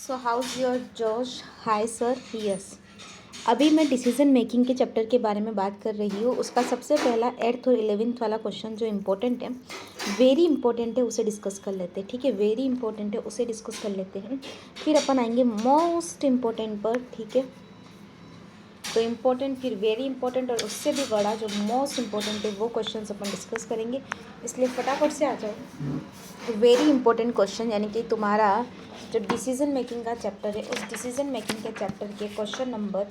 So house your जोश? Hi sir. Yes, अभी मैं डिसीजन मेकिंग के चैप्टर के बारे में बात कर रही हूँ। उसका सबसे पहला 8th और 11th वाला क्वेश्चन जो इम्पोर्टेंट है, वेरी इंपॉर्टेंट है, उसे डिस्कस कर लेते हैं। ठीक है, वेरी इंपॉर्टेंट है, उसे डिस्कस कर लेते हैं। फिर अपन आएंगे मोस्ट इम्पोर्टेंट पर। ठीक है, तो इम्पोर्टेंट, फिर वेरी इंपॉर्टेंट, और उससे भी बड़ा जो मोस्ट इम्पोर्टेंट है वो क्वेश्चन अपन डिस्कस करेंगे। इसलिए फटाफट से आ जाओ। वेरी इंपॉर्टेंट क्वेश्चन यानी कि तुम्हारा जो डिसीजन मेकिंग का चैप्टर है, उस डिसीजन मेकिंग के चैप्टर के क्वेश्चन नंबर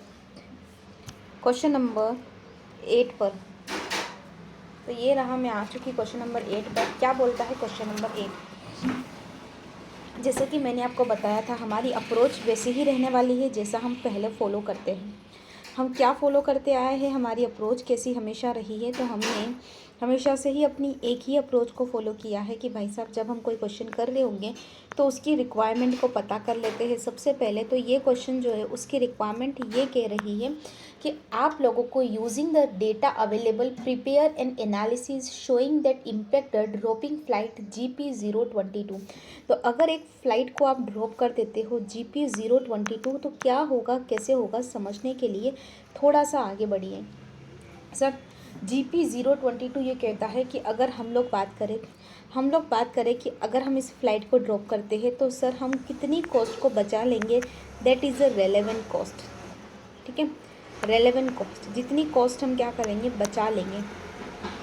8 पर। तो ये रहा, मैं आ चुकी क्वेश्चन नंबर 8 पर। क्या बोलता है क्वेश्चन नंबर 8? जैसे कि मैंने आपको बताया था, हमारी अप्रोच वैसी ही रहने वाली है जैसा हम पहले फॉलो करते हैं। हम क्या फॉलो करते आए हैं, हमारी अप्रोच कैसी हमेशा रही है, तो हमने हमेशा से ही अपनी एक ही अप्रोच को फॉलो किया है कि भाई साहब, जब हम कोई क्वेश्चन कर रहे होंगे तो उसकी रिक्वायरमेंट को पता कर लेते हैं सबसे पहले। तो ये क्वेश्चन जो है उसकी रिक्वायरमेंट ये कह रही है कि आप लोगों को using the data available prepare an analysis showing that impact dropping flight GP022। तो अगर एक फ़्लाइट को आप ड्रॉप कर देते हो GP022, तो क्या होगा, कैसे होगा, समझने के लिए थोड़ा सा आगे बढ़िए। सर, GP022 ये कहता है कि अगर हम लोग बात करें कि अगर हम इस फ्लाइट को ड्रॉप करते हैं तो सर हम कितनी कॉस्ट को बचा लेंगे, that is a relevant cost. ठीक है, रेलेवेंट कॉस्ट, जितनी कॉस्ट हम क्या करेंगे, बचा लेंगे।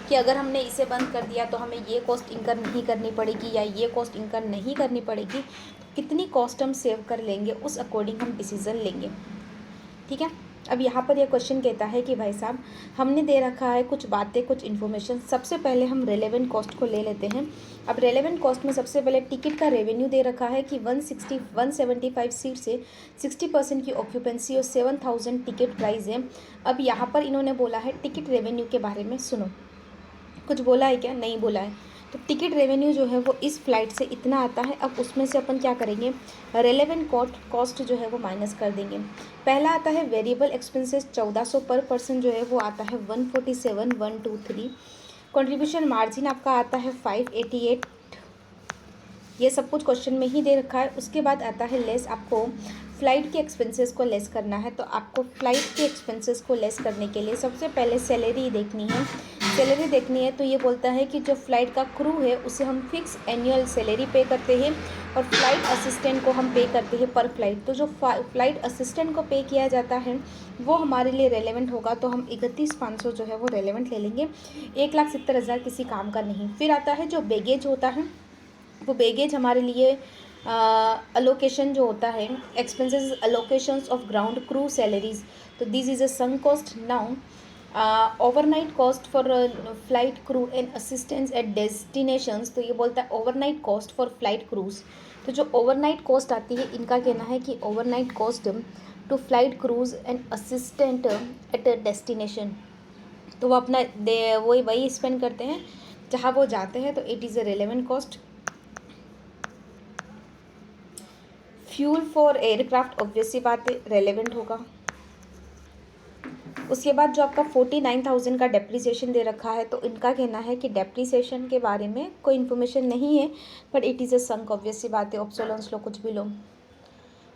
कि अगर हमने इसे बंद कर दिया तो हमें ये कॉस्ट इंकर नहीं करनी पड़ेगी या ये कॉस्ट इंकर नहीं करनी पड़ेगी, तो कितनी कॉस्ट हम सेव कर लेंगे, उस अकॉर्डिंग हम डिसीज़न लेंगे। ठीक है, अब यहाँ पर यह क्वेश्चन कहता है कि भाई साहब, हमने दे रखा है कुछ बातें, कुछ इन्फॉर्मेशन। सबसे पहले हम रेलेवेंट कॉस्ट को ले लेते हैं। अब रेलेवेंट कॉस्ट में सबसे पहले टिकट का रेवेन्यू दे रखा है कि 175 सीट से 60% की ऑक्यूपेंसी और 7000 टिकट प्राइस है। अब यहाँ पर इन्होंने बोला है टिकट रेवेन्यू के बारे में। सुनो, कुछ बोला है क्या? नहीं बोला है। तो टिकट रेवेन्यू जो है वो इस फ्लाइट से इतना आता है। अब उसमें से अपन क्या करेंगे, रेलेवेंट कॉस्ट जो है वो माइनस कर देंगे। पहला आता है वेरिएबल एक्सपेंसेस 1400 पर पर्सन, जो है वो आता है 147,123। कंट्रीब्यूशन मार्जिन आपका आता है 588। ये सब कुछ क्वेश्चन में ही दे रखा है। उसके बाद आता है लेस, आपको फ़्लाइट के एक्सपेंसेस को लेस करना है। तो आपको फ़्लाइट के एक्सपेंसेस को लेस करने के लिए सबसे पहले सैलरी देखनी है। सैलरी देखनी है तो ये बोलता है कि जो फ़्लाइट का क्रू है उसे हम फिक्स एनुअल सैलरी पे करते हैं और फ़्लाइट असिस्टेंट को हम पे करते हैं पर फ्लाइट। तो जो फ़्लाइट असिस्टेंट को पे किया जाता है वो हमारे लिए रेलेवेंट होगा, तो हम 31,500 जो है वो रेलेवेंट ले लेंगे। 1,70,000 किसी काम का नहीं। फिर आता है जो बैगेज होता है, वो बैगेज हमारे लिए अलोकेशन जो होता है, expenses allocations of ground crew salaries. तो this is a sunk cost. Now overnight cost for flight crew and assistance at destinations. तो ये बोलता है overnight cost for flight crews. तो जो ओवरनाइट कॉस्ट आती है, इनका कहना है कि overnight cost to flight cruise and assistant at a destination. तो वो अपना वही स्पेंड करते हैं जहाँ वो जाते हैं। तो it is a relevant cost. Fuel for aircraft obviously बात है, रेलेवेंट होगा। उसके बाद जो आपका 49,000 का डेप्रीसिएशन दे रखा है, तो इनका कहना है कि डेप्रीसिएशन के बारे में कोई इन्फॉर्मेशन नहीं है, but it is a sunk, obviously बात है, ऑप्शनल्स लो, कुछ भी लो।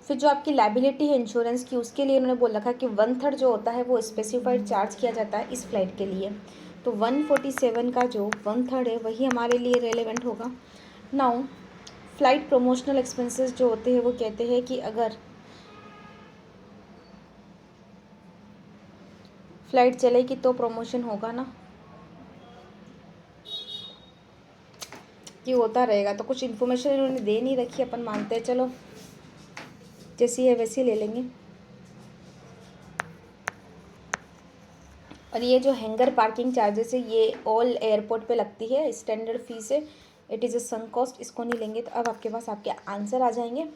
फिर जो आपकी लाइबिलिटी है इंश्योरेंस की, उसके लिए उन्होंने बोल रखा है कि 1/3 जो होता है वो स्पेसिफाइड चार्ज किया जाता है इस फ्लाइट के लिए। तो 147 का जो 1/3 है वही हमारे लिए रेलेवेंट होगा। नाउ फ्लाइट प्रमोशनल एक्सपेंसेस जो होते हैं, वो कहते हैं कि अगर फ्लाइट चलेगी तो प्रमोशन होगा ना, कि होता रहेगा। तो कुछ इन्फॉर्मेशन इन्होंने दे नहीं रखी, अपन मानते हैं, चलो जैसी है वैसी ले लेंगे। और ये जो हैंगर पार्किंग चार्जेस है, ये ऑल एयरपोर्ट पे लगती है, स्टैंडर्ड फीस है, it is a sunk cost, इसको नहीं लेंगे। तो अब आपके पास आपके आंसर आ जाएंगे,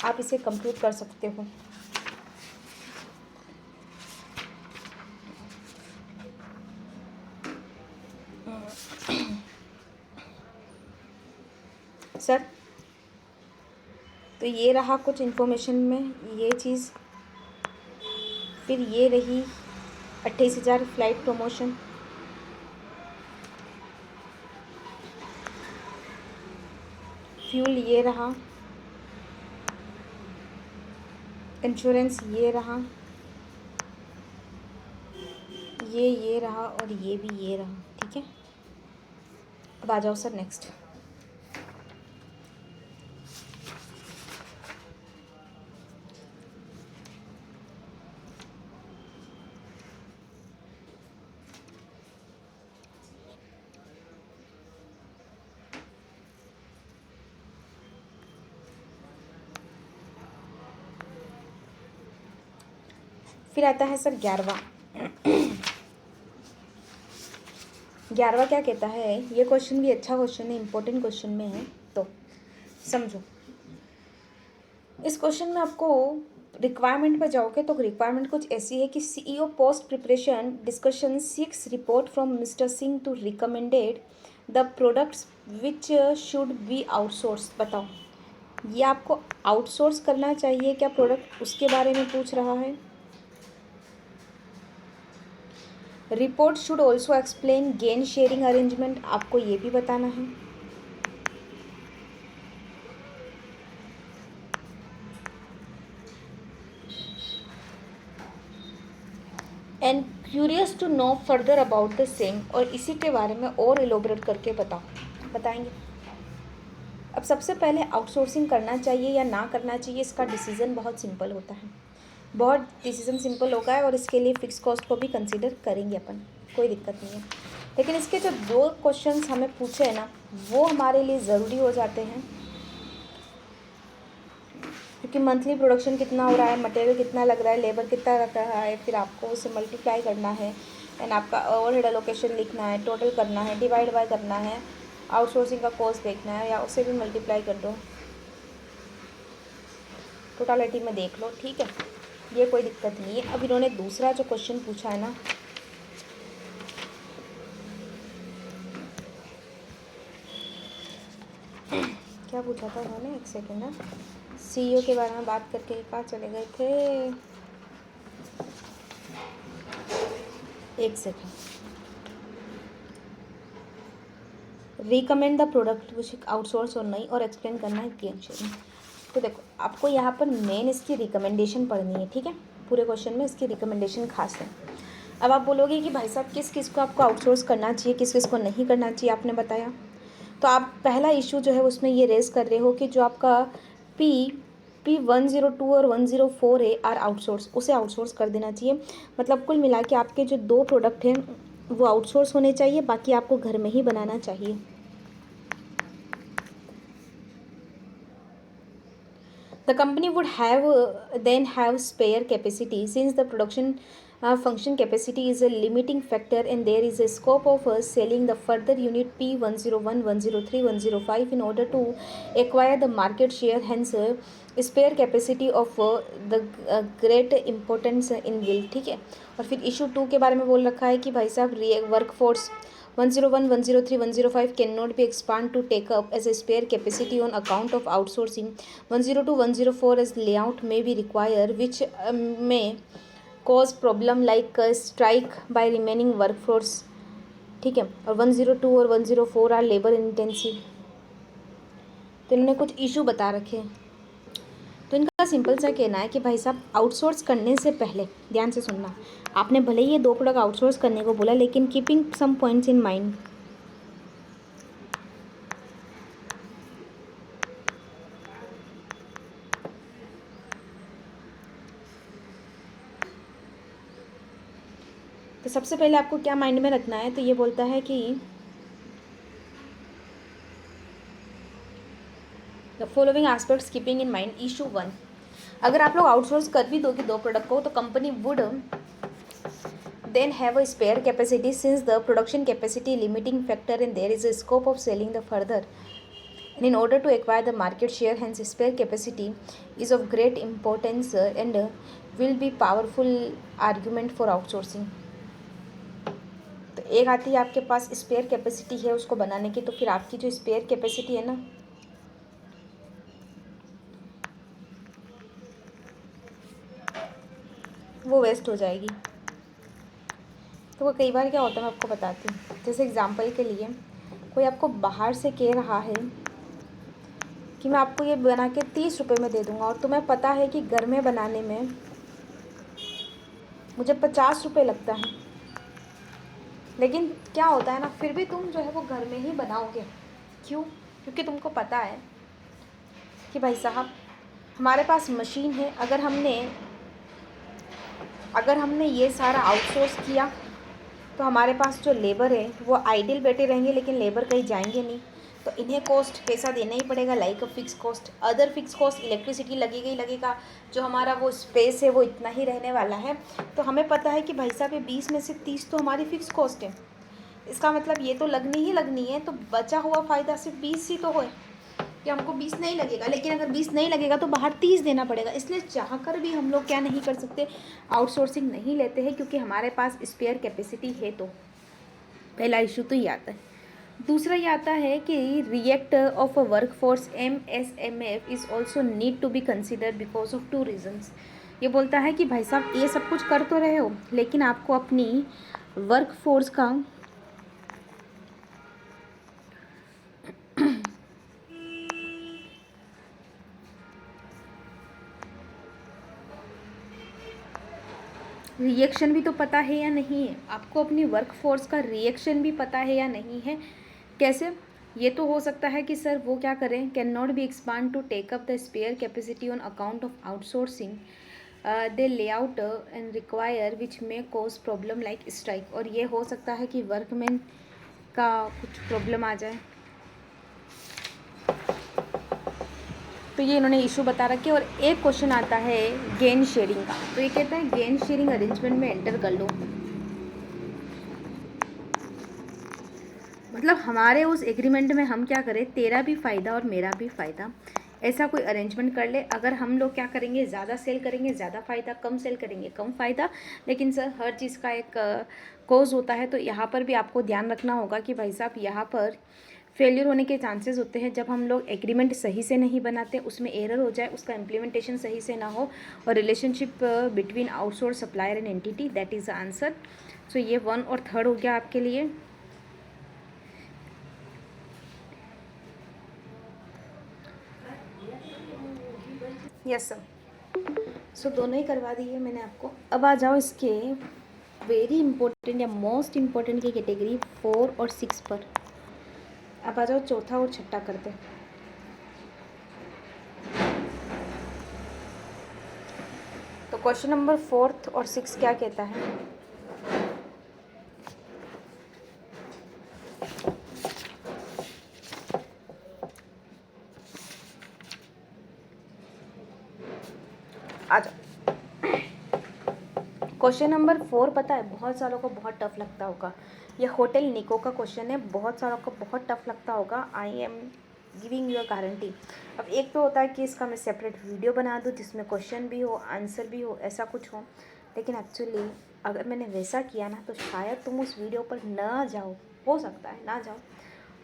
आप इसे कंप्यूट कर सकते हो। सर, तो ये रहा कुछ इन्फॉर्मेशन में ये चीज़। फिर ये रही 28,000 फ्लाइट प्रमोशन। फ्यूल ये रहा। इंश्योरेंस ये रहा, ये रहा और ये भी ये रहा, ठीक है। अब आ जाओ सर नेक्स्ट। फिर आता है सर 11वां। 11वां क्या कहता है, ये क्वेश्चन भी अच्छा क्वेश्चन है, इंपॉर्टेंट क्वेश्चन में है, तो समझो। इस क्वेश्चन में आपको रिक्वायरमेंट पर जाओगे तो रिक्वायरमेंट कुछ ऐसी है कि CEO post preparation discussion seeks report from mister Singh to recommended the products which should be outsource. बताओ, ये आपको आउटसोर्स करना चाहिए क्या प्रोडक्ट, उसके बारे में पूछ रहा है। Report should also explain gain sharing arrangement, आपको ये भी बताना है। And curious to know further about the same, और इसी के बारे में और एलोबरेट करके बताएंगे। अब सबसे पहले आउटसोर्सिंग करना चाहिए या ना करना चाहिए, इसका डिसीज़न बहुत सिंपल होता है, बहुत डिसीज़न सिंपल होगा है, और इसके लिए फिक्स कॉस्ट को भी कंसीडर करेंगे अपन, कोई दिक्कत नहीं है। लेकिन इसके जो दो क्वेश्चंस हमें पूछे हैं ना, वो हमारे लिए ज़रूरी हो जाते हैं, क्योंकि मंथली प्रोडक्शन कितना हो रहा है, मटेरियल कितना लग रहा है, लेबर कितना लग रहा है, फिर आपको उसे मल्टीप्लाई करना है, एंड आपका ओवरहेड एलोकेशन लिखना है, टोटल करना है, डिवाइड बाय करना है, आउटसोर्सिंग का कॉस्ट देखना है, या उसे भी मल्टीप्लाई कर दो, टोटालिटी में देख लो, ठीक है, ये कोई दिक्कत नहीं है। अब इन्होंने दूसरा जो क्वेश्चन पूछा है ना, क्या पूछा था उन्होंने, एक सेकेंड ना, सीईओ के बारे में बात करके कहाँ चले गए थे, एक second. Recommend the product which outsource और नहीं, और एक्सप्लेन करना है गेन शेयरिंग। तो देखो, आपको यहाँ पर मेन इसकी रिकमेंडेशन पढ़नी है, ठीक है, पूरे क्वेश्चन में इसकी रिकमेंडेशन खास है। अब आप बोलोगे कि भाई साहब किस किस को आपको आउटसोर्स करना चाहिए, किस किस को नहीं करना चाहिए, आपने बताया। तो आप पहला इशू जो है उसमें ये रेस कर रहे हो कि जो आपका P 102 और 104 है आर आउटसोर्स, उसे आउटसोर्स कर देना चाहिए। मतलब कुल मिला के आपके जो दो प्रोडक्ट हैं वो आउटसोर्स होने चाहिए, बाकी आपको घर में ही बनाना चाहिए। The company would have then have spare capacity since the production function capacity is a limiting factor, and there is a scope of selling the further unit P101, 103, 105 in order to acquire the market share. Hence, spare capacity of the great importance in will, ठीक है। और फिर issue 2 के बारे में बोल रखा है कि भाई साहब workforce 101, 103, 105 cannot be expanded to take up as a spare capacity on account of outsourcing. 102, 104 as layout may be required, which may cause problem like strike by remaining workforce, ठीक है। और 102 और 104 आर लेबर इंटेंसिव। तो इन्होंने कुछ issue बता रखे हैं। तो इनका सिंपल सा कहना है कि भाई साहब आउटसोर्स करने से पहले ध्यान से सुनना, आपने भले ही ये दो प्रोडक्ट आउटसोर्स करने को बोला, लेकिन keeping some points in mind. तो सबसे पहले आपको क्या माइंड में रखना है, तो ये बोलता है कि the following aspects keeping in mind. Issue 1, अगर आप लोग आउटसोर्स कर भी दोगे दो प्रोडक्ट को, तो company would then have a spare capacity since the production capacity limiting factor, and there is a scope of selling the further, and in order to acquire the market share. Hence, spare capacity is of great importance and will be powerful argument for outsourcing. तो एक आती है आपके पास spare capacity है उसको बनाने की, तो फिर आपकी जो स्पेयर कैपेसिटी है ना, वो वेस्ट हो जाएगी। तो वो कई बार क्या होता है मैं आपको बताती हूँ। जैसे एग्जांपल के लिए कोई आपको बाहर से कह रहा है कि मैं आपको ये बना के 30 रुपये में दे दूँगा और तुम्हें पता है कि घर में बनाने में मुझे 50 रुपये लगता है, लेकिन क्या होता है ना, फिर भी तुम जो है वो घर में ही बनाओगे। क्यों? क्योंकि तुमको पता है कि भाई साहब हमारे पास मशीन है। अगर हमने ये सारा आउटसोर्स किया तो हमारे पास जो लेबर है वो आइडियल बैठे रहेंगे, लेकिन लेबर कहीं जाएंगे नहीं। तो इन्हें कॉस्ट पैसा देना ही पड़ेगा, like a fix cost. Other fix cost electricity लगेगा ही लगेगा, जो हमारा वो स्पेस है वो इतना ही रहने वाला है। तो हमें पता है कि भाई साहब ये 20 में से 30 तो हमारी फिक्स कॉस्ट है। इसका मतलब ये तो लगनी ही लगनी है, तो बचा हुआ फ़ायदा सिर्फ 20 ही तो हो, कि हमको 20 नहीं लगेगा। लेकिन अगर 20 नहीं लगेगा तो बाहर 30 देना पड़ेगा। इसलिए चाह कर भी हम लोग क्या नहीं कर सकते, आउटसोर्सिंग नहीं लेते हैं, क्योंकि हमारे पास स्पेयर कैपेसिटी है। तो पहला इशू तो ये आता है। दूसरा ये आता है कि react of a workforce MSMF is also need to be consider because of 2 reasons. ये बोलता है कि भाई साहब ये सब कुछ कर तो रहे हो, लेकिन आपको अपनी वर्कफोर्स का रिएक्शन भी तो पता है या नहीं है, आपको अपनी वर्कफोर्स का रिएक्शन भी पता है या नहीं है। कैसे? ये तो हो सकता है कि सर वो क्या करें, can not be expand to take up the spare capacity on account of outsourcing they layout and require which may cause problem like strike. और ये हो सकता है कि वर्कमैन का कुछ प्रॉब्लम आ जाए, तो ये इन्होंने इशू बता रखे। और एक क्वेश्चन आता है गेन शेयरिंग का, तो ये कहता है गेन शेयरिंग अरेंजमेंट में एंटर कर लो। मतलब हमारे उस एग्रीमेंट में हम क्या करें, तेरा भी फ़ायदा और मेरा भी फ़ायदा, ऐसा कोई अरेंजमेंट कर ले। अगर हम लोग क्या करेंगे, ज़्यादा सेल करेंगे ज़्यादा फ़ायदा, कम सेल करेंगे कम फ़ायदा। लेकिन सर हर चीज़ का एक कोज होता है, तो यहाँ पर भी आपको ध्यान रखना होगा कि भाई साहब यहाँ पर फेलियर होने के चांसेस होते हैं जब हम लोग एग्रीमेंट सही से नहीं बनाते, उसमें एरर हो जाए, उसका इम्प्लीमेंटेशन सही से ना हो, और relationship between outsource supplier and entity, that is the answer. So ये 1 और 3 हो गया आपके लिए। यस सर, सो दोनों ही करवा दिए मैंने आपको। अब आ जाओ इसके वेरी इंपॉर्टेंट या मोस्ट इम्पॉर्टेंट की कैटेगरी 4 और 6 पर। अब आ जाओ चौथा और छठा करते हैं। तो क्वेश्चन नंबर 4 और 6 क्या कहता है, आ जाओ। क्वेश्चन नंबर 4 पता है बहुत सारों को बहुत टफ लगता होगा। ये होटल निको का क्वेश्चन है, बहुत सारों को बहुत टफ लगता होगा। I am giving you a guarantee. अब एक तो होता है कि इसका मैं सेपरेट वीडियो बना दूँ जिसमें क्वेश्चन भी हो आंसर भी हो, ऐसा कुछ हो। लेकिन एक्चुअली अगर मैंने वैसा किया ना तो शायद तुम उस वीडियो पर ना जाओ, हो सकता है ना जाओ,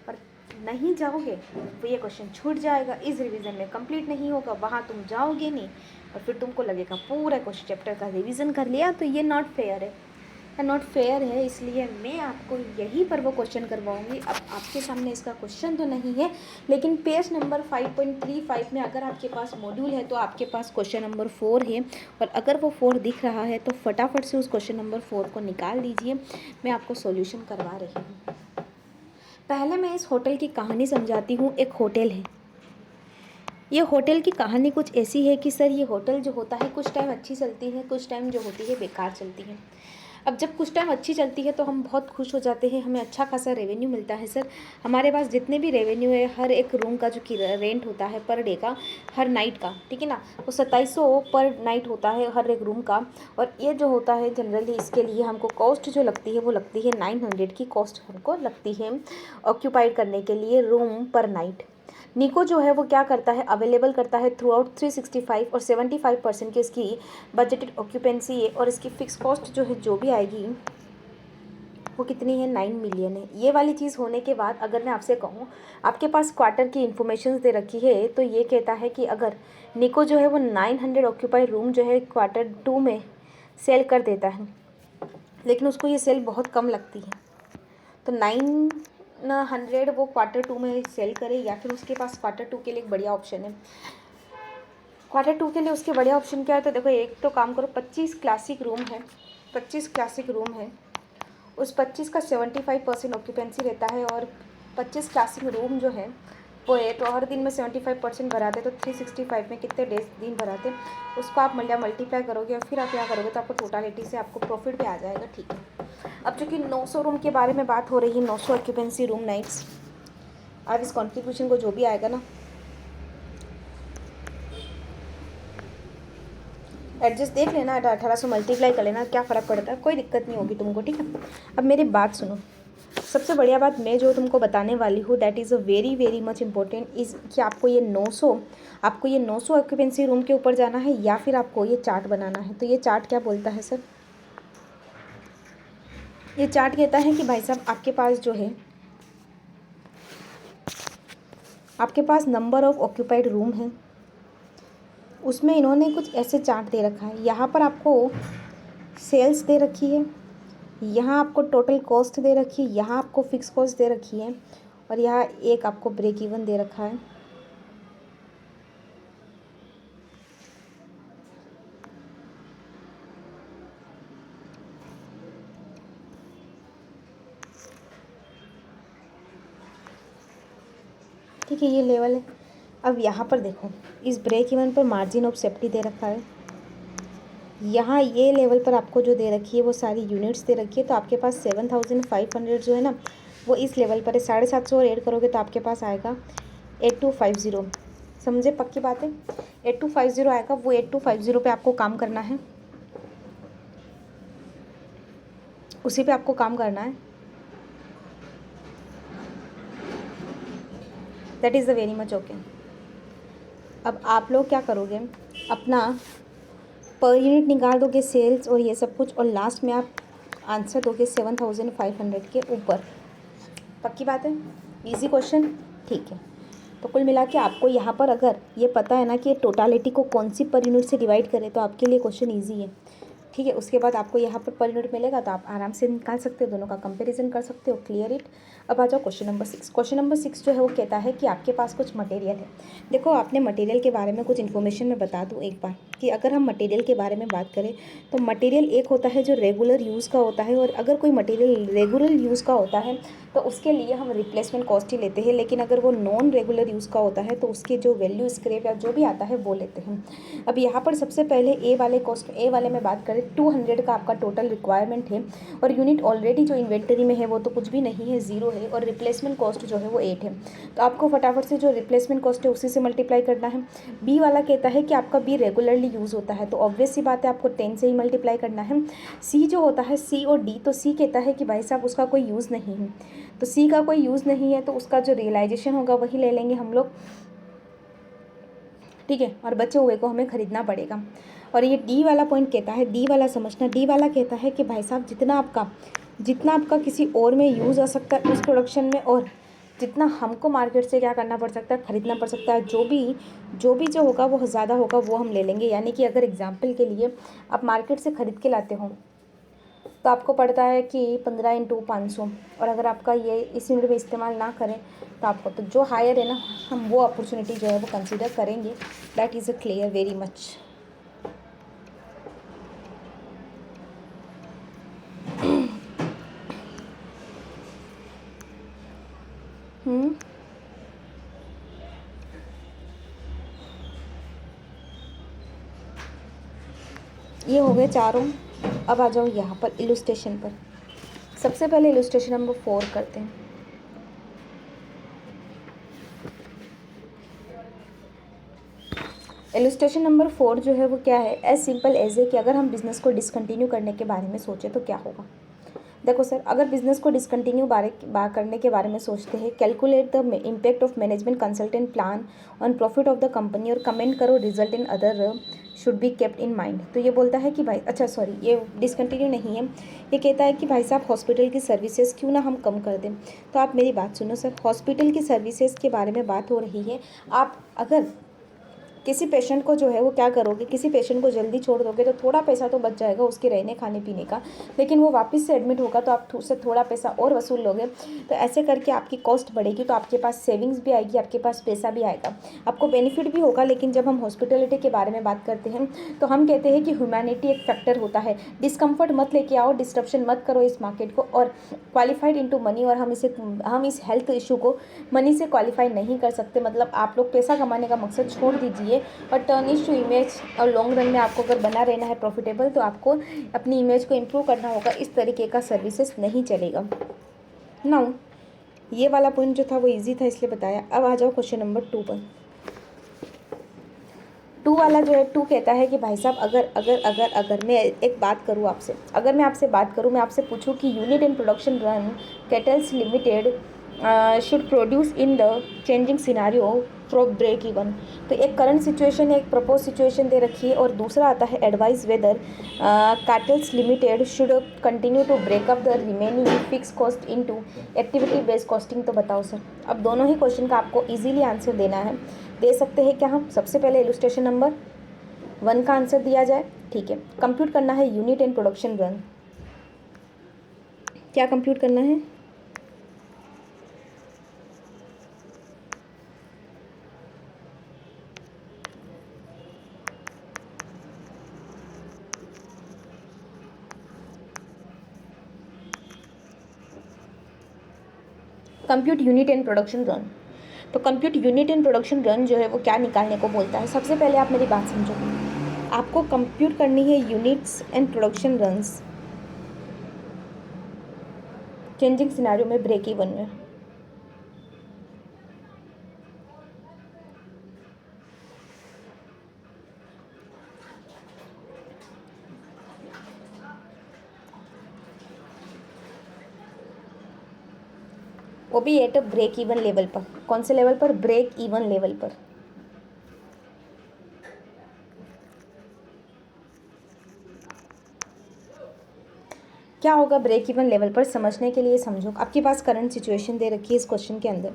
पर नहीं जाओगे तो ये क्वेश्चन छूट जाएगा, इस रिवीजन में कंप्लीट नहीं होगा, वहाँ तुम जाओगे नहीं और फिर तुमको लगेगा पूरा क्वेश्चन चैप्टर का रिवीजन कर लिया। तो ये नॉट फेयर है, नॉट फेयर है। इसलिए मैं आपको यहीं पर वो क्वेश्चन करवाऊंगी। अब आपके सामने इसका क्वेश्चन तो नहीं है, लेकिन पेज नंबर 5.35 में अगर आपके पास मॉड्यूल है तो आपके पास क्वेश्चन नंबर 4 है, और अगर वो 4 दिख रहा है तो फटाफट से उस क्वेश्चन नंबर 4 को निकाल दीजिए। मैं आपको सॉल्यूशन करवा रही हूँ। पहले मैं इस होटल की कहानी समझाती हूँ। एक होटल है, ये होटल की कहानी कुछ ऐसी है कि सर ये होटल जो होता है कुछ टाइम अच्छी चलती है, कुछ टाइम जो होती है बेकार चलती है। अब जब कुछ टाइम अच्छी चलती है तो हम बहुत खुश हो जाते हैं, हमें अच्छा खासा रेवेन्यू मिलता है। सर हमारे पास जितने भी रेवेन्यू है, हर एक रूम का जो रेंट होता है पर डे का, हर नाइट का, ठीक है ना, वो 2700 पर नाइट होता है हर एक रूम का। और ये जो होता है जनरली इसके लिए हमको कॉस्ट जो लगती है वो लगती है 900 की कॉस्ट हमको लगती है ऑक्यूपाइड करने के लिए रूम पर नाइट। निको जो है वो क्या करता है, अवेलेबल करता है थ्रू आउट 365 और 75% की इसकी बजटेड ऑक्यूपेंसी है। और इसकी फ़िक्स कॉस्ट जो है जो भी आएगी वो कितनी है, 9 मिलियन है। ये वाली चीज़ होने के बाद अगर मैं आपसे कहूँ आपके पास क्वार्टर की इन्फॉर्मेशन दे रखी है, तो ये कहता है कि अगर निको जो है वो 900 ऑक्यूपाइड रूम जो है क्वार्टर 2 में सेल कर देता है, लेकिन उसको ये सेल बहुत कम लगती है, तो ना 100 वो Q2 में सेल करे, या फिर उसके पास Q2 के लिए एक बढ़िया ऑप्शन है। Q2 के लिए उसके बढ़िया ऑप्शन क्या है, तो देखो एक तो काम करो, 25 क्लासिक रूम है, 25 क्लासिक रूम है, उस 25 का 75% ऑक्यूपेंसी रहता है, और 25 क्लासिक रूम जो है वो है, तो हर दिन में 75% भराते, तो 365 में कितने डेज दिन भराते, उसको आप मल्टीप्लाई करोगे और फिर आप क्या करोगे, तो आपको टोटालिटी से आपको प्रॉफिट भी आ जाएगा। ठीक है, अब चूँकि 900 रूम के बारे में बात हो रही है, 900 ऑक्यूपेंसी रूम नाइट्स, अब इस कॉन्ट्रीब्यूशन को जो भी आएगा ना, एडजस्ट देख लेना, 1800 मल्टीप्लाई कर लेना, क्या फ़र्क पड़ता है, कोई दिक्कत नहीं होगी तुमको। ठीक है, अब मेरी बात सुनो, सबसे बढ़िया बात मैं जो तुमको बताने वाली हूँ, that is a very very much important is कि आपको ये 900 ऑक्यूपेंसी रूम के ऊपर जाना है, या फिर आपको ये चार्ट बनाना है। तो ये चार्ट क्या बोलता है सर, ये चार्ट कहता है कि भाई साहब आपके पास जो है, आपके पास नंबर ऑफ़ ऑक्यूपाइड रूम है, उसमें इन्होंने कुछ ऐसे चार्ट दे रखा है। यहाँ पर आपको सेल्स दे रखी है, यहाँ आपको टोटल कॉस्ट दे रखी है, यहाँ आपको फिक्स कॉस्ट दे रखी है, और यहाँ एक आपको ब्रेक इवन दे रखा है। ठीक है, ये लेवल है। अब यहाँ पर देखो, इस ब्रेक इवन पर मार्जिन ऑफ सेफ्टी दे रखा है, यहाँ ये लेवल पर आपको जो दे रखी है वो सारी यूनिट्स दे रखी है। तो आपके पास 7500 जो है ना, वो इस लेवल पर है। 750 और ऐड करोगे तो आपके पास आएगा 8250। समझे, पक्की बात है, 8250 आएगा। वो 8250 पे आपको काम करना है, उसी पे आपको काम करना है। That is the very much okay. अब आप लोग क्या करोगे, अपना पर यूनिट निकाल दोगे सेल्स और ये सब कुछ, और लास्ट में आप आंसर दोगे 7500 के ऊपर। पक्की बात है, इजी क्वेश्चन। ठीक है, तो कुल मिला के आपको यहाँ पर अगर ये पता है ना कि टोटालिटी को कौन सी पर यूनिट से डिवाइड करें, तो आपके लिए क्वेश्चन ईजी है। ठीक है, उसके बाद आपको यहाँ पर यूनिट मिलेगा, तो आप आराम से निकाल सकते हो, दोनों का कंपैरिजन कर सकते हो। Clear it. अब आ जाओ क्वेश्चन नंबर 6। क्वेश्चन नंबर 6 जो है वो कहता है कि आपके पास कुछ मटेरियल है। देखो, आपने मटेरियल के बारे में कुछ इन्फॉर्मेशन मैं बता दूँ एक बार, कि अगर हम मटेरियल के बारे में बात करें, तो मटेरियल एक होता है जो रेगुलर यूज़ का होता है, और अगर कोई मटेरियल रेगुलर यूज़ का होता है तो उसके लिए हम रिप्लेसमेंट कॉस्ट ही लेते हैं, लेकिन अगर वो नॉन रेगुलर यूज़ का होता है तो उसकी जो वैल्यू स्क्रैप या जो भी आता है वो लेते हैं। अब यहाँ पर सबसे पहले ए वाले में बात करें, 200 का आपका टोटल रिक्वायरमेंट है, और यूनिट ऑलरेडी जो इन्वेंटरी में है वो तो कुछ भी नहीं है, 0 है, और रिप्लेसमेंट कॉस्ट जो है वो 8 है। तो आपको फटाफट से जो रिप्लेसमेंट कॉस्ट है उसी से मल्टीप्लाई करना है। बी वाला कहता है कि आपका बी रेगुलरली यूज़ होता है, तो ऑब्वियस सी बात है आपको 10 से ही मल्टीप्लाई करना है। सी जो होता है, सी और डी, तो सी कहता है कि भाई साहब उसका कोई यूज़ नहीं है, तो सी का कोई यूज़ नहीं है, तो उसका जो रियलाइजेशन होगा वही ले लेंगे हम लोग। ठीक है, और बचे हुए को हमें ख़रीदना पड़ेगा। और ये डी वाला पॉइंट कहता है, डी वाला समझना, डी वाला कहता है कि भाई साहब जितना आपका किसी और में यूज़ आ सकता है उस प्रोडक्शन में, और जितना हमको मार्केट से क्या करना पड़ सकता है, ख़रीदना पड़ सकता है, जो होगा वो ज़्यादा होगा वो हम ले लेंगे। यानी कि अगर एग्जाम्पल के लिए आप मार्केट से ख़रीद के लाते हो तो आपको पड़ता है कि 15 × 500, और अगर आपका ये इस यूनिट में इस्तेमाल ना करें तो आपको, तो जो हायर है ना, हम वो अपॉर्चुनिटी जो है वो कंसिडर करेंगे। That is a clear very much. ये हो गए चारों। अब आ जाओ यहाँ पर इलुस्ट्रेशन पर। सबसे पहले इलुस्ट्रेशन नंबर 4 करते हैं। इलुस्ट्रेशन नंबर 4 जो है वो क्या है, एज सिंपल एज ए कि अगर हम बिज़नेस को डिसकंटिन्यू करने के बारे में सोचें तो क्या होगा। देखो सर, अगर बिज़नेस को डिसकंटिन्यू करने के बारे में सोचते हैं, calculate the impact of management consultant plan on profit of the company, और कमेंट करो result in other should be kept in mind. तो ये बोलता है कि भाई, अच्छा सॉरी, ये डिसकंटिन्यू नहीं है, ये कहता है कि भाई साहब हॉस्पिटल की सर्विसेज क्यों ना हम कम कर दें। तो आप मेरी बात सुनो सर, हॉस्पिटल की सर्विसेज के बारे में बात हो रही है। आप अगर किसी पेशेंट को जो है वो क्या करोगे, किसी पेशेंट को जल्दी छोड़ दोगे तो थोड़ा पैसा तो बच जाएगा उसके रहने खाने पीने का, लेकिन वो वापस से एडमिट होगा तो आप उससे थोड़ा पैसा और वसूल लोगे। तो ऐसे करके आपकी कॉस्ट बढ़ेगी, तो आपके पास सेविंग्स भी आएगी, आपके पास पैसा भी आएगा, आपको बेनिफिट भी होगा। लेकिन जब हम हॉस्पिटलिटी के बारे में बात करते हैं तो हम कहते हैं कि ह्यूमैनिटी एक फैक्टर होता है। डिस्कम्फर्ट मत लेके आओ, डिस्ट्रप्शन मत करो इस मार्केट को, और क्वालिफाइड इनटू मनी, और हम इस हेल्थ इशू को मनी से क्वालिफाई नहीं कर सकते। मतलब आप लोग पैसा कमाने का मकसद छोड़ दीजिए और टर्न इज टू इमेज, और लॉन्ग रन में आपको अगर बना रहना है प्रॉफिटेबल तो आपको अपनी इमेज को इम्प्रूव करना होगा। इस तरीके का सर्विसेज नहीं चलेगा। नाउ ये वाला पॉइंट जो था वो इजी था इसलिए बताया। अब आ जाओ क्वेश्चन नंबर 2 पर। 2 वाला जो है, 2 कहता है कि भाई साहब अगर मैं एक बात करूँ आपसे, अगर मैं आपसे बात करूँ, मैं आपसे पूछूँ कि unit and production run cattles limited should produce in the changing scenario from break even. तो एक करंट सिचुएशन है, एक प्रपोज सिचुएशन दे रखी है, और दूसरा आता है advice whether cattles limited should continue to break up the remaining fix cost into activity based costing. तो बताओ सर, अब दोनों ही क्वेश्चन का आपको इजीली आंसर देना है। दे सकते हैं क्या हम? सबसे पहले इलस्ट्रेशन नंबर 1 का आंसर दिया जाए, ठीक है। कंप्यूट करना है यूनिट एंड प्रोडक्शन रन। क्या कंप्यूट करना है? Compute unit and production run. तो compute unit and production run जो है वो क्या निकालने को बोलता है? सबसे पहले आप मेरी बात समझो, आपको कंप्यूट करनी है units and production runs changing scenario में, ब्रेक इवन में। वो भी at a break even level पर। कौन से लेवल पर? ब्रेक इवन लेवल पर। क्या होगा ब्रेक इवन लेवल पर? समझने के लिए समझो। आपके पास करंट सिचुएशन दे रखी है इस क्वेश्चन के अंदर,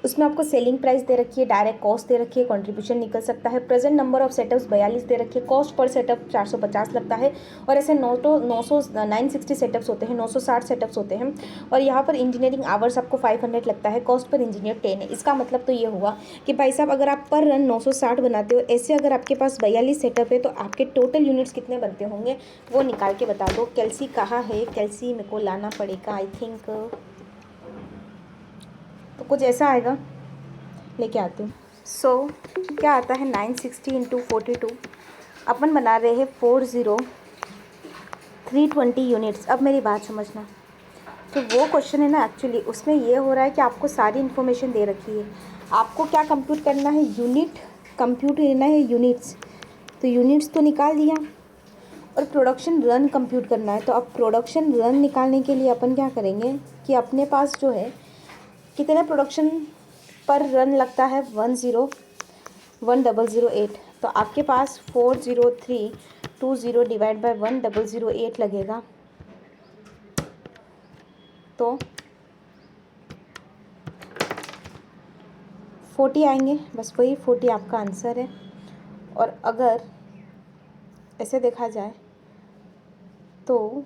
उसमें आपको सेलिंग प्राइस दे रखी है, डायरेक्ट कॉस्ट दे रखी है, कंट्रीब्यूशन निकल सकता है, प्रेजेंट नंबर ऑफ सेटअप्स 42 दे रखी है, कॉस्ट पर सेटअप 450 लगता है, और ऐसे 960 सेटअप्स होते हैं, 960 सेटअप्स होते हैं, और यहाँ पर इंजीनियरिंग आवर्स आपको 500 लगता है, कॉस्ट पर इंजीनियर 10 है। इसका मतलब तो ये हुआ कि भाई साहब अगर आप पर रन 960 बनाते हो, ऐसे अगर आपके पास 42 सेटअप है तो आपके टोटल यूनिट्स कितने बनते होंगे वो निकाल के बता दो। कैल्सी कहाँ है? कैल्सी मेरे को लाना पड़ेगा आई थिंक, तो कुछ ऐसा आएगा, लेके आती हूँ। सो क्या आता है 960 इंटू 42, अपन बना रहे हैं 320 यूनिट्स। अब मेरी बात समझना, तो वो क्वेश्चन है ना एक्चुअली, उसमें ये हो रहा है कि आपको सारी इन्फॉर्मेशन दे रखी है, आपको क्या कंप्यूट करना है? यूनिट कंप्यूट करना है, यूनिट्स। तो यूनिट्स तो निकाल दिया, और प्रोडक्शन रन कंप्यूट करना है। तो अब प्रोडक्शन रन निकालने के लिए अपन क्या करेंगे कि अपने पास जो है कितने प्रोडक्शन पर रन लगता है? 1008। तो आपके पास 40320 डिवाइड बाय 1008 लगेगा, तो 40 आएंगे, बस वही 40 आपका आंसर है। और अगर ऐसे देखा जाए तो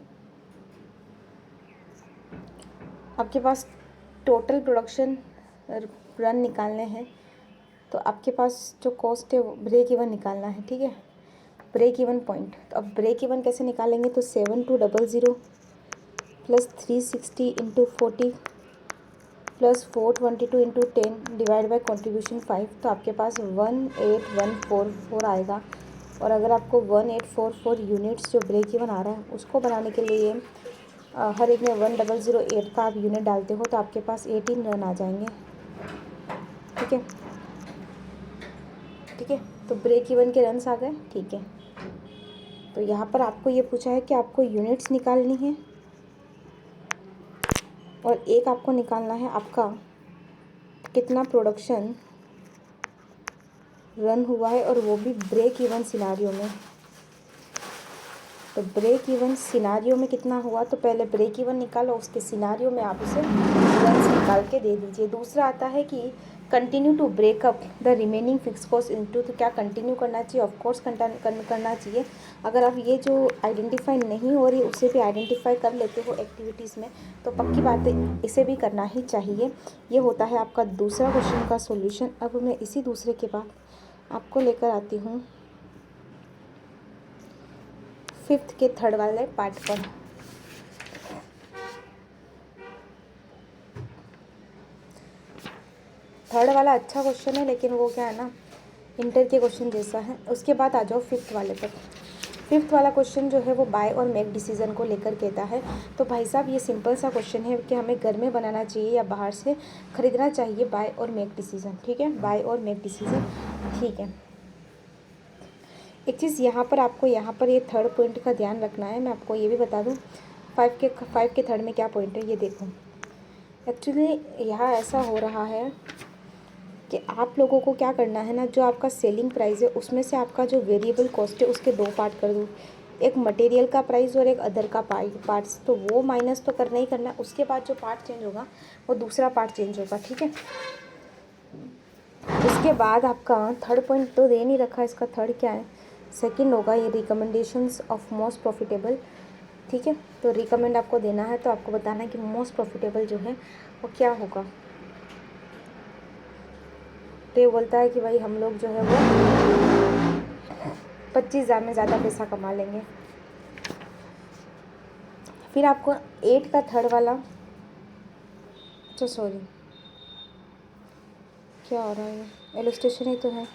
आपके पास टोटल प्रोडक्शन रन निकालने हैं, तो आपके पास जो कॉस्ट है वो ब्रेक इवन निकालना है, ठीक है, ब्रेक इवन पॉइंट। तो अब ब्रेक इवन कैसे निकालेंगे? तो 7200 plus 360 into 40 plus 422 into 10 divide by contribution 5, तो आपके पास 18144 आएगा। और अगर आपको 1844 यूनिट्स जो ब्रेक इवन आ रहा है उसको बनाने के लिए हर एक में 1008 का आप यूनिट डालते हो, तो आपके पास 18 रन आ जाएंगे, ठीक है, ठीक है। तो ब्रेक इवन के रन्स आ गए, ठीक है। तो यहाँ पर आपको ये पूछा है कि आपको यूनिट्स निकालनी है, और एक आपको निकालना है आपका कितना प्रोडक्शन रन हुआ है, और वो भी ब्रेक इवन सिनारियो में। तो ब्रेक इवन सिनारियो में कितना हुआ, तो पहले ब्रेक इवन निकालो, उसके सिनारियो में आप उसे रन्स निकाल के दे दीजिए। दूसरा आता है कि continue to break up the remaining fix cost into, तो क्या कंटिन्यू करना चाहिए? ऑफ कोर्स करना चाहिए। अगर आप ये जो आइडेंटिफाई नहीं हो रही उसे भी आइडेंटिफाई कर लेते हो एक्टिविटीज़ में, तो पक्की बात है इसे भी करना ही चाहिए। ये होता है आपका दूसरा क्वेश्चन का सॉल्यूशन। अब मैं इसी दूसरे के बाद आपको लेकर आती हूँ फिफ्थ के थर्ड वाले पार्ट पर। थर्ड वाला अच्छा क्वेश्चन है, लेकिन वो क्या है ना, इंटर के क्वेश्चन जैसा है। उसके बाद आ जाओ फिफ्थ वाले पर। फिफ्थ वाला क्वेश्चन जो है वो बाय और मेक डिसीजन को लेकर कहता है। तो भाई साहब ये सिंपल सा क्वेश्चन है कि हमें घर में बनाना चाहिए या बाहर से ख़रीदना चाहिए, बाय और मेक डिसीजन। ठीक है, बाय और मेक डिसीजन। ठीक है, एक चीज़ यहाँ पर आपको यहाँ पर ये थर्ड पॉइंट का ध्यान रखना है। मैं आपको ये भी बता दूँ फाइव के थर्ड में क्या पॉइंट है, ये देखो। एक्चुअली यहाँ ऐसा हो रहा है कि आप लोगों को क्या करना है ना, जो आपका सेलिंग प्राइस है उसमें से आपका जो वेरिएबल कॉस्ट है उसके दो पार्ट कर दो, एक मटेरियल का प्राइस और एक अदर का पार्ट्स। तो वो माइनस तो करना ही करना, उसके बाद जो पार्ट चेंज होगा वो दूसरा पार्ट चेंज होगा। ठीक है, उसके बाद आपका थर्ड पॉइंट तो दे नहीं रखा, इसका थर्ड क्या है, सेकंड होगा ये रिकमेंडेशंस ऑफ मोस्ट प्रॉफिटेबल। ठीक है, तो रिकमेंड आपको देना है, तो आपको बताना है कि मोस्ट प्रॉफिटेबल जो है वो क्या होगा। तो ये बोलता है कि भाई हम लोग जो है वो 25,000 में ज़्यादा पैसा कमा लेंगे। फिर आपको 8 का थर्ड वाला, अच्छा सॉरी क्या हो रहा है, ये इलस्ट्रेशन ही तो है।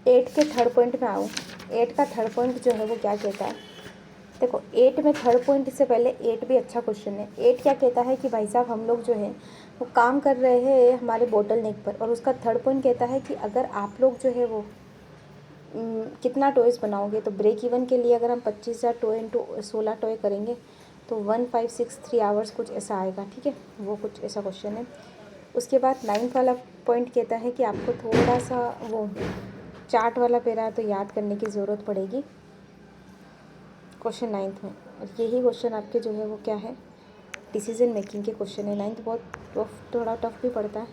8 के थर्ड पॉइंट में आओ। 8 का थर्ड पॉइंट जो है वो क्या कहता है, देखो 8 में थर्ड पॉइंट से पहले 8 भी अच्छा क्वेश्चन है। 8 क्या कहता है कि भाई साहब हम लोग जो है वो काम कर रहे हैं हमारे बोटल नेक पर, और उसका थर्ड पॉइंट कहता है कि अगर आप लोग जो है वो कितना टॉयज़ बनाओगे, तो ब्रेक इवन के लिए अगर हम 25,000 टॉय इंटू 16 टॉय करेंगे तो 1563 आवर्स कुछ ऐसा आएगा। ठीक है, वो कुछ ऐसा क्वेश्चन है। उसके बाद 9th वाला पॉइंट कहता है कि आपको थोड़ा सा वो चार्ट वाला पेरा तो याद करने की ज़रूरत पड़ेगी क्वेश्चन 9th में। और यही क्वेश्चन आपके जो है वो क्या है, डिसीजन मेकिंग के क्वेश्चन है। 9th बहुत थोड़ा टफ भी पड़ता है।